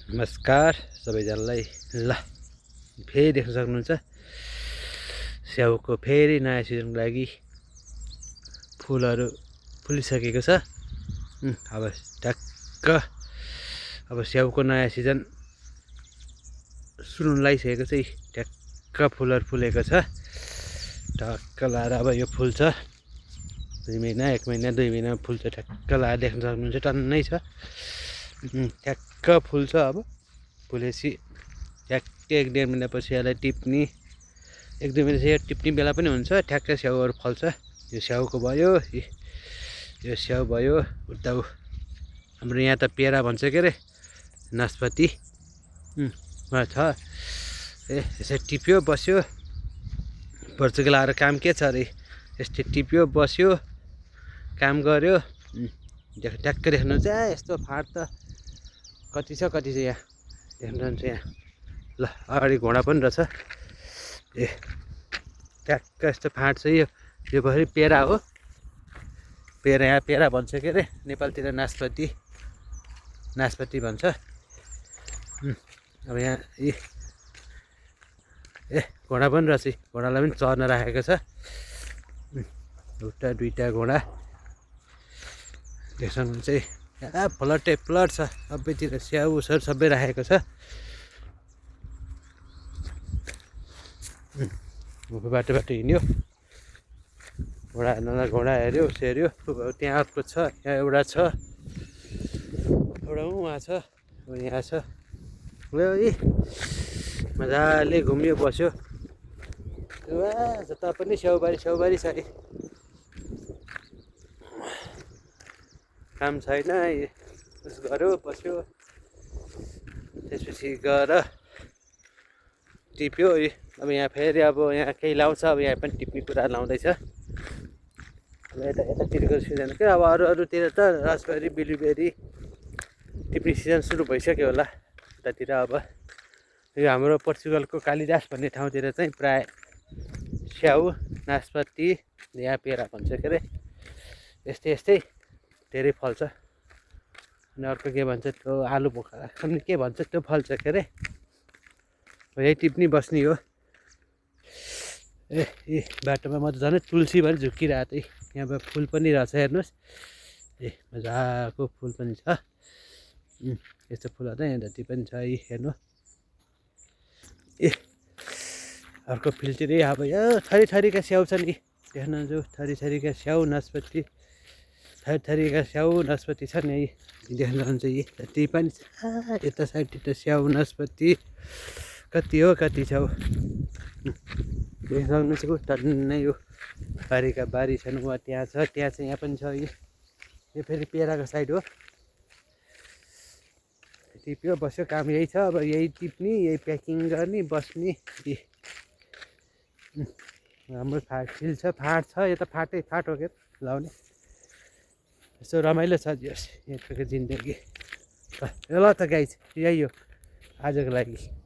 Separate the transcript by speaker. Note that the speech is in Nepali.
Speaker 1: नमस्कार सबैजनालाई। ल फेरि देख्न सक्नुहुन्छ स्याउको फेरि नयाँ सिजनको लागि फुलहरू फुलिसकेको छ। अब ठ्याक्क अब स्याउको नयाँ सिजन सुरु हुन लागिसकेको छ। ठ्याक्क फुलहरू फुलेको छ। ठ्याक्क लाएर अब यो फुल्छ 2 महिना 1 महिना 2 महिनामा फुल्छ। ठ्याक्क लाएर देख्न सक्नुहुन्छ टन्नै छ। ठ्याक्क फुल्छ। अब फुलेपछि ठ्याक्कै 1-1.5 महिनापछि यसलाई टिप्ने 1-2 महिना टिप्ने बेला पनि हुन्छ। ठ्याक्कै स्याउहरू फल्छ। यो स्याउको भयो, यो स्याउ भयो। उता हाम्रो यहाँ त पेरा भन्छ के अरे नास्पाती छ। यसरी टिप्यो बस्यो। पर्चुके लाएर काम के छ अरे यस्तै टिप्यो बस्यो काम गर्यो। ट्याक्कै देख्नुहुन्छ यस्तो फाँट त कति छ यहाँ देख्नुहुन्छ यहाँ। ल अगाडि घोडा पनि रहेछ। ट्याक्क यस्तो फाँट छ। यो भरि पेरा हो। पेरा यहाँ पेरा भन्छ के अरे नेपालतिर नास्पाती भन्छ। अब यहाँ घोडा पनि रहेछ। घोडालाई पनि चर्न राखेको छ। एउटा दुईटा घोडा देख्नुहुन्छ। प्लटै प्लट छ। सबैतिर स्याउसहरू सबै राखेको छ। बाटो हिँड्यो घोडा हेऱ्यो हेऱ्यो। त्यहाँ अर्को छ, यहाँ एउटा छ, एउटा उहाँ छ, यहाँ छ। मजाले घुम्यो बस्यो। जता पनि स्याउबारी छ। काम छैन गऱ्यो बस्यो। त्यसपछि गएर टिप्यो। अब यहाँ फेरि अब यहाँ केही लाउँछ। अब यहाँ पनि टिप्ने कुरा लाउँदैछ। अब यतातिरको सिजन क्या। अब अरूतिर त रासबेरी ब्लुबेरी टिप्ने सिजन सुरु भइसक्यो होला उतातिर। अब यो हाम्रो पोर्चुगलको कालिदास भन्ने ठाउँतिर चाहिँ प्राय स्याउ नास्पाती यहाँ पेरा भन्छ के अरे यस्तै धेरै फल्छ। अनि अर्को के भन्छ त्यो आलु बोखरा अनि के भन्छ त्यो फल्छ के अरे। यही टिप्नी बस्ने हो। बाटोमा म त झन् तुलसी भरि झुक्किरहेको थिएँ। यहाँ फुल पनि रहेछ हेर्नुहोस्। मजाको फुल पनि छ। यस्तो फुलहरू यहाँ जति पनि छ हेर्नु। अर्को फिल्डतिर अब यो थरीका स्याउ छ नि देख्नुहुन्छ। थरीका स्याउ नास्पाती थरीका स्याउ नास्पाती छ नि देख्नुहुन्छ। जति पनि छ यता साइडतिर स्याउ नास्पाती कति हो कति छ देख्न सक्नुहुन्छ। टन्नै यो बारी छन्। वहाँ त्यहाँ छ, त्यहाँ चाहिँ यहाँ पनि छ। यो फेरि पेराको साइड हो। टिप्यो बस्यो काम यही छ। अब यही टिप्ने यही प्याकिङ गर्ने बस्ने। राम्रो फिल छ। फाँट छ। यो त फाँट हो क्या लाउने। यसो रमाइलो छ यहाँको जिन्दगी। ल त गाइज यही हो आजको लागि।